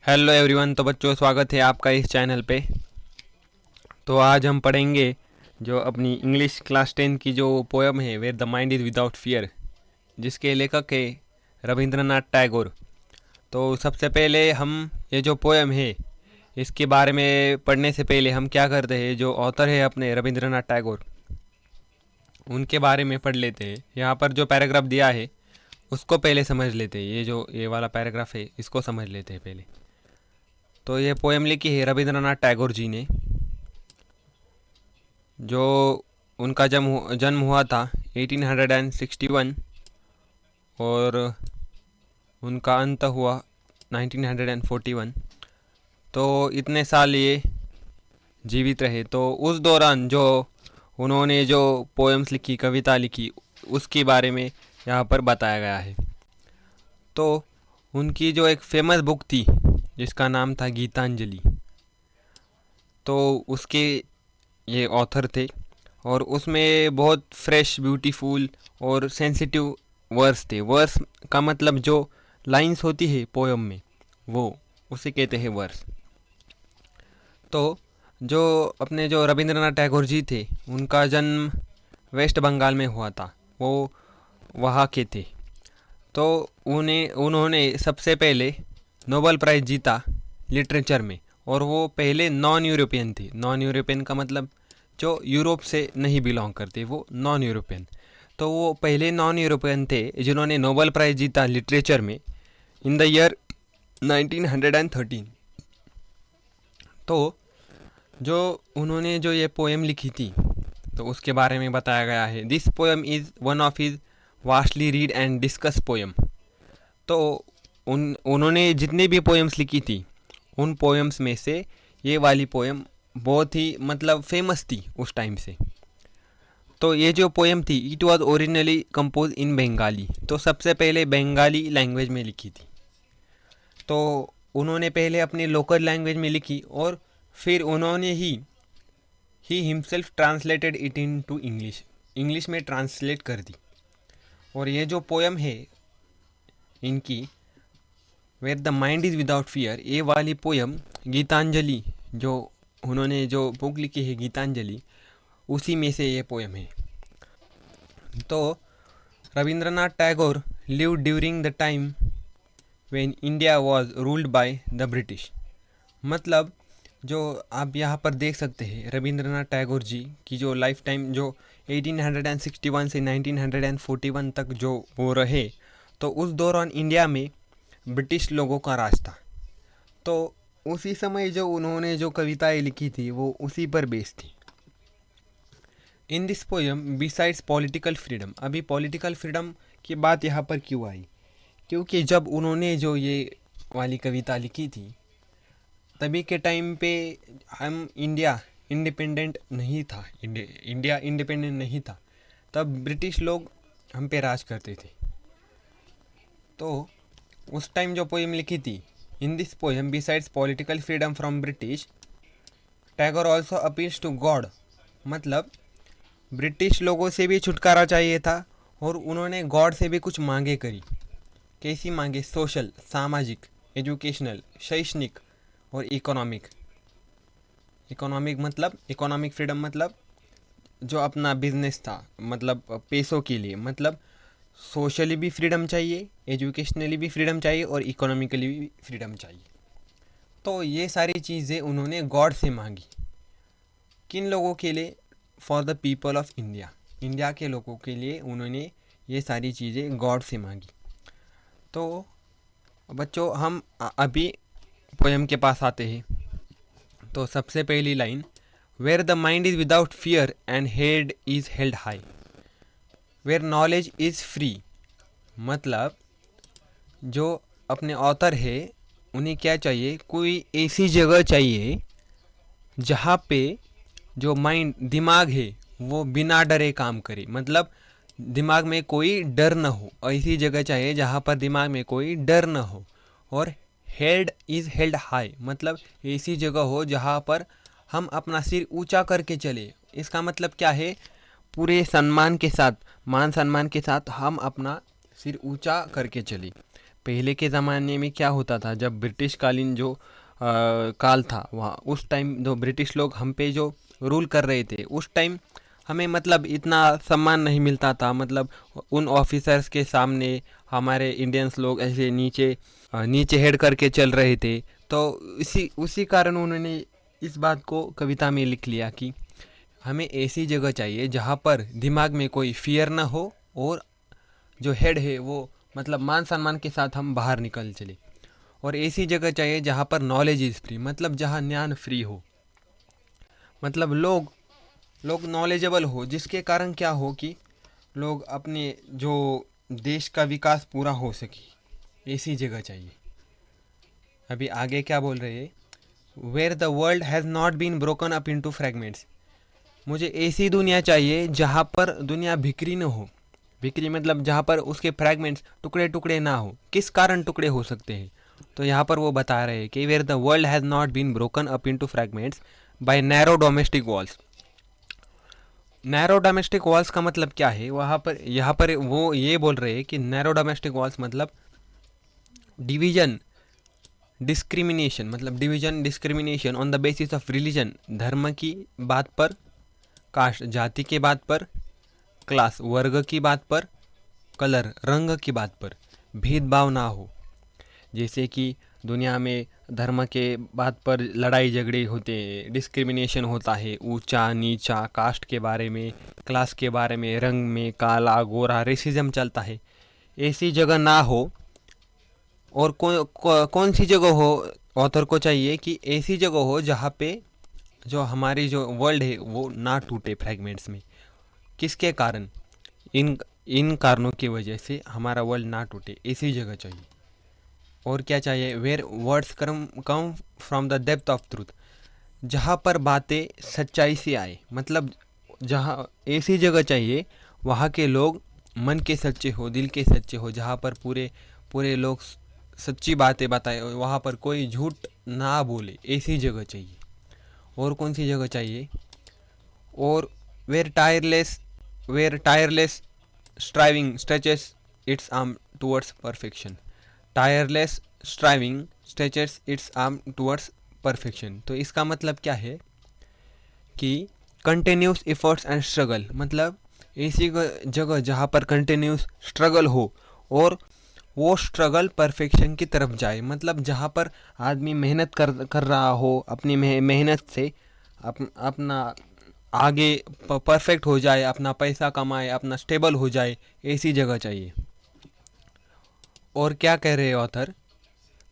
Hello everyone. तो बच्चों, स्वागत है आपका इस चैनल पे। तो आज हम पढ़ेंगे जो अपनी इंग्लिश क्लास 10 की जो पोएम है where the mind is without fear, जिसके लेखक है रविंद्रनाथ टैगोर। तो सबसे पहले हम ये जो पोएम है इसके बारे में पढ़ने से पहले हम क्या करते हैं, जो ऑथर है अपने रविंद्रनाथ टैगोर, उनके बारे में पढ़ लेते हैं। यहाँ पर जो पैराग्राफ दिया है उसको पहले समझ लेते हैं। ये वाला पैराग्राफ है, इसको समझ लेते हैं पहले। तो ये पोएम लिखी है रविंद्रनाथ टैगोर जी ने। जो उनका जन्म हुआ था 1861 और उनका अंत हुआ 1941। तो इतने साल ये जीवित रहे। तो उस दौरान जो उन्होंने जो पोएम्स लिखी, कविता लिखी, उसके बारे में यहाँ पर बताया गया है। तो उनकी जो एक फेमस बुक थी जिसका नाम था गीतांजलि, तो उसके ये ऑथर थे और उसमें बहुत फ्रेश, ब्यूटीफुल और सेंसिटिव वर्स थे। वर्स का मतलब जो लाइंस होती है पोयम में, वो उसे कहते हैं वर्स। तो जो अपने जो रविंद्रनाथ टैगोर जी थे, उनका जन्म वेस्ट बंगाल में हुआ था, वो वहाँ के थे। तो उन्होंने सबसे पहले नोबेल प्राइज़ जीता लिटरेचर में, और वो पहले नॉन यूरोपियन थे। नॉन यूरोपियन का मतलब जो यूरोप से नहीं बिलोंग करते, वो नॉन यूरोपियन। तो वो पहले नॉन यूरोपियन थे जिन्होंने नोबेल प्राइज़ जीता लिटरेचर में इन द ईयर 1913। तो जो उन्होंने जो ये पोएम लिखी थी, तो उसके बारे में बताया गया है। This poem is one of his vastly read and discuss poem. तो उन्होंने जितने भी पोएम्स लिखी थी, उन पोएम्स में से ये वाली पोएम बहुत ही मतलब फेमस थी उस टाइम से। तो ये जो पोएम थी, इट वाज ओरिजिनली कंपोज इन बंगाली। तो सबसे पहले बंगाली लैंग्वेज में लिखी थी। तो उन्होंने पहले अपनी लोकल लैंग्वेज में लिखी और फिर उन्होंने ही himself translated it into English, English में ट्रांसलेट कर दी। और ये जो पोएम है इनकी, where the mind is without fear, ये वाली पोएम गीतांजलि, जो उन्होंने जो बुक लिखी है गीतांजलि, उसी में से ये पोएम है। तो Rabindranath Tagore lived during the time when India was ruled by the British. मतलब जो आप यहाँ पर देख सकते हैं, रविंद्रनाथ टैगोर जी की जो लाइफ टाइम, जो 1861 से 1941 तक जो वो रहे, तो उस दौरान इंडिया में ब्रिटिश लोगों का राज था। तो उसी समय जो उन्होंने जो कविताएं लिखी थी वो उसी पर बेस्ड थी। In this poem besides political freedom, अभी पॉलिटिकल फ्रीडम की बात यहाँ पर क्यों आई, क्योंकि जब उन्होंने जो ये वाली कविता लिखी थी, तभी के टाइम पे हम इंडिया इंडिपेंडेंट नहीं था, इंडिया इंडिपेंडेंट नहीं था। तब ब्रिटिश लोग हम पे राज करते थे। तो उस टाइम जो पोएम लिखी थी, in this poem besides political freedom from British, Tagore also appeals to God. मतलब ब्रिटिश लोगों से भी छुटकारा चाहिए था और उन्होंने गॉड से भी कुछ मांगे करी। कैसी मांगे? सोशल, सामाजिक, एजुकेशनल, शैक्षणिक और इकोनॉमिक। इकोनॉमिक फ्रीडम मतलब जो अपना बिजनेस था, मतलब पैसों के लिए, मतलब सोशली भी फ्रीडम चाहिए, एजुकेशनली भी फ्रीडम चाहिए और इकोनॉमिकली भी फ्रीडम चाहिए। तो ये सारी चीज़ें उन्होंने गॉड से मांगी। किन लोगों के लिए? For the people of India, India के लोगों के लिए उन्होंने ये सारी चीज़ें गॉड से मांगी। तो बच्चों, हम अभी पोएम के पास आते हैं। तो सबसे पहली line, where the mind is without fear and head is held high, where knowledge is free. मतलब जो अपने ऑथर है, उन्हें क्या चाहिए? कोई ऐसी जगह चाहिए जहाँ पे जो माइंड, दिमाग है, वो बिना डरे काम करे। मतलब दिमाग में कोई डर न हो, ऐसी जगह चाहिए जहाँ पर दिमाग में कोई डर न हो। और हेड इज़ हेल्ड हाई, मतलब ऐसी जगह हो जहाँ पर हम अपना सिर ऊंचा करके चले। इसका मतलब क्या है? पूरे सम्मान के साथ, मान सम्मान के साथ हम अपना सिर ऊंचा करके चले। पहले के ज़माने में क्या होता था, जब ब्रिटिश कालीन जो काल था वहाँ, उस टाइम जो ब्रिटिश लोग हम पे जो रूल कर रहे थे, उस टाइम हमें मतलब इतना सम्मान नहीं मिलता था। मतलब उन ऑफिसर्स के सामने हमारे इंडियंस लोग ऐसे नीचे नीचे हेड करके चल रहे थे। तो इसी उसी कारण उन्होंने इस बात को कविता में लिख लिया कि हमें ऐसी जगह चाहिए जहाँ पर दिमाग में कोई फियर ना हो, और जो हेड है वो मतलब मान सम्मान के साथ हम बाहर निकल चले। और ऐसी जगह चाहिए जहाँ पर नॉलेज इज़ फ्री, मतलब जहाँ ज्ञान फ्री हो, मतलब लोग लोग नॉलेजेबल हो, जिसके कारण क्या हो कि लोग अपने जो देश का विकास पूरा हो सके, ऐसी जगह चाहिए। अभी आगे क्या बोल रहे हैं, where the world has not been broken up into fragments. मुझे ऐसी दुनिया चाहिए जहाँ पर दुनिया बिखरी न हो। बिखरी मतलब जहाँ पर उसके फ्रैगमेंट्स टुकड़े टुकड़े ना हो। किस कारण टुकड़े हो सकते हैं, तो यहाँ पर वो बता रहे हैं कि where the world has not been broken up into fragments by narrow domestic walls. Narrow domestic walls का मतलब क्या है, वहाँ पर यहाँ पर वो ये बोल रहे हैं कि नैरो डोमेस्टिक वॉल्स मतलब डिवीजन डिस्क्रिमिनेशन, मतलब division discrimination on the basis of religion, धर्म की बात पर, कास्ट जाति के बात पर, क्लास वर्ग की बात पर, कलर रंग की बात पर भेदभाव ना हो। जैसे कि दुनिया में धर्म के बात पर लड़ाई झगड़े होते हैं, डिस्क्रिमिनेशन होता है, ऊंचा नीचा, कास्ट के बारे में, क्लास के बारे में, रंग में काला गोरा रेसिज्म चलता है। ऐसी जगह ना हो। और कौन सी जगह हो, ऑथर को चाहिए कि ऐसी जगह हो जहाँ पे जो हमारी जो वर्ल्ड है वो ना टूटे फ्रैगमेंट्स में। किसके कारण, इन इन कारणों की वजह से हमारा वर्ल्ड ना टूटे, ऐसी जगह चाहिए। और क्या चाहिए, where words come from the depth of truth, जहाँ पर बातें सच्चाई से आए। मतलब जहाँ ऐसी जगह चाहिए वहाँ के लोग मन के सच्चे हो, दिल के सच्चे हो, जहाँ पर पूरे पूरे लोग सच्ची बातें बताए, वहाँ पर कोई झूठ ना बोले, ऐसी जगह चाहिए। और कौन सी जगह चाहिए, और where tireless striving stretches its arm towards perfection. Tireless striving stretches its arm towards perfection. तो इसका मतलब क्या है कि कंटिन्यूस एफर्ट्स एंड स्ट्रगल, मतलब ऐसी जगह जहाँ पर कंटिन्यूस स्ट्रगल हो, और वो स्ट्रगल परफेक्शन की तरफ जाए। मतलब जहाँ पर आदमी मेहनत कर रहा हो, अपनी मेहनत से अपना आगे परफेक्ट हो जाए, अपना पैसा कमाए, अपना स्टेबल हो जाए, ऐसी जगह चाहिए। और क्या कह रहे हैं author,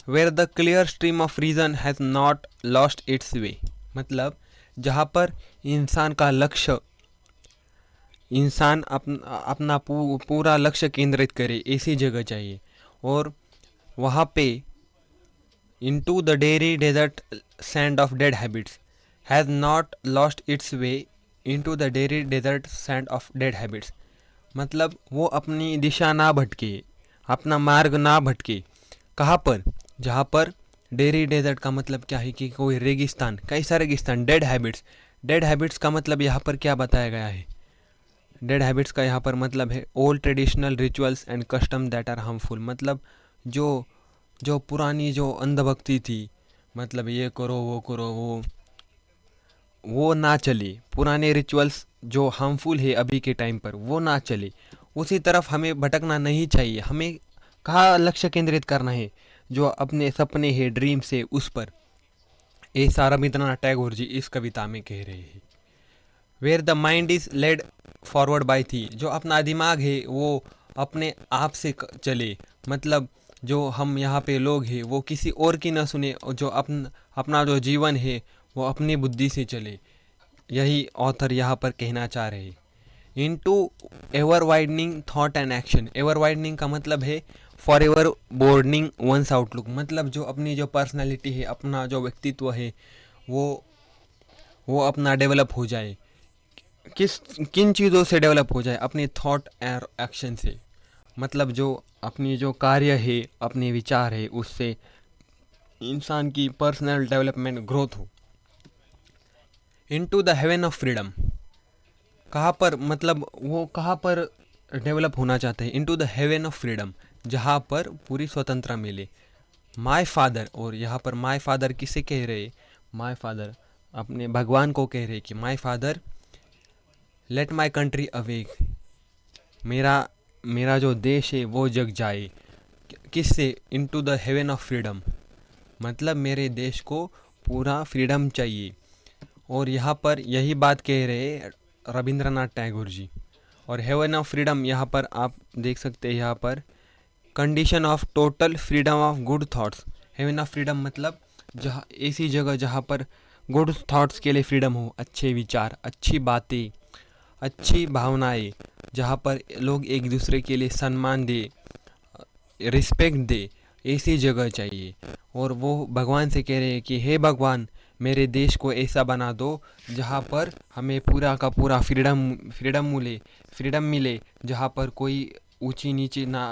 where the clear stream of reason has not lost its way, मतलब जहाँ पर इंसान का लक्ष्य, इंसान अपना पूरा लक्ष्य केंद्रित करे, ऐसी जगह चाहिए। और वहाँ पे into the dreary desert sand of dead habits has not lost its way into the dreary desert sand of dead habits, मतलब वो अपनी दिशा ना भटके, अपना मार्ग ना भटके। कहाँ पर, जहाँ पर डेरी डेजर्ट का मतलब क्या है कि कोई रेगिस्तान, कैसा रेगिस्तान, डेड हैबिट्स। डेड हैबिट्स का मतलब यहाँ पर क्या बताया गया है, डेड हैबिट्स का यहाँ पर मतलब है old traditional rituals and custom that are harmful, मतलब जो जो पुरानी जो अंधभक्ति थी, मतलब ये करो वो करो, वो ना चले। पुराने रिचुअल्स जो हार्मफुल है अभी के टाइम पर, वो ना चले। उसी तरफ हमें भटकना नहीं चाहिए। हमें कहाँ लक्ष्य केंद्रित करना है, जो अपने सपने हैं, ड्रीम्स है, उस पर। ऐसा रविंद्रनाथ टैगोर जी इस कविता में कह रहे हैं। Where the mind is led forward by thee, जो अपना दिमाग है वो अपने आप से चले। मतलब जो हम यहाँ पे लोग हैं वो किसी और की ना सुने, और जो अपना जो जीवन है वो अपनी बुद्धि से चले। यही ऑथर यहाँ पर कहना चाह रहे हैं। Into ever widening thought and action, ever widening का मतलब है फॉर एवर बोर्डनिंग वंस आउटलुक, मतलब जो अपनी जो पर्सनालिटी है, अपना जो व्यक्तित्व है, वो वो अपना डेवलप हो जाए। किस किन चीज़ों से डेवलप हो जाए, अपनी थॉट और एक्शन से। मतलब जो अपनी जो कार्य है, अपने विचार है, उससे इंसान की पर्सनल डेवलपमेंट ग्रोथ हो। Into the haven of freedom, कहाँ पर, मतलब वो कहाँ पर डेवलप होना चाहते हैं, into the haven of freedom, जहाँ पर पूरी स्वतंत्रता मिले। माय फादर, और यहाँ पर माय फादर किसे कह रहे? माय फादर अपने भगवान को कह रहे कि my father let my country awake, मेरा मेरा जो देश है वो जग जाए। किससे? Into the haven of freedom, मतलब मेरे देश को पूरा फ्रीडम चाहिए। और यहाँ पर यही बात कह रहे रविंद्रनाथ टैगोर जी। और हेवन ऑफ फ्रीडम यहाँ पर आप देख सकते हैं, यहाँ पर condition of total freedom of good thoughts. Heaven of freedom मतलब जहाँ ऐसी जगह जहाँ पर गुड थॉट्स के लिए फ्रीडम हो, अच्छे विचार, अच्छी बातें, अच्छी भावनाएं, जहाँ पर लोग एक दूसरे के लिए सम्मान दे, रिस्पेक्ट दे, ऐसी जगह चाहिए। और वो भगवान से कह रहे हैं कि हे भगवान, मेरे देश को ऐसा बना दो जहाँ पर हमें पूरा का पूरा फ्रीडम मिले, जहाँ पर कोई ऊंची नीची ना,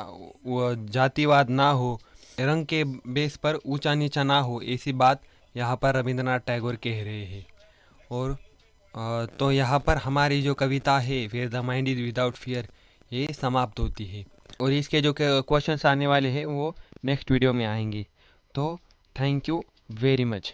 वो जातिवाद ना हो, रंग के बेस पर ऊंचा नीचा ना हो, ऐसी बात यहाँ पर रविंद्रनाथ टैगोर कह रहे हैं। और तो यहाँ पर हमारी जो कविता है where the mind is without fear, ये समाप्त होती है। और इसके जो क्वेश्चंस आने वाले हैं वो नेक्स्ट वीडियो में आएंगे। तो थैंक यू वेरी मच।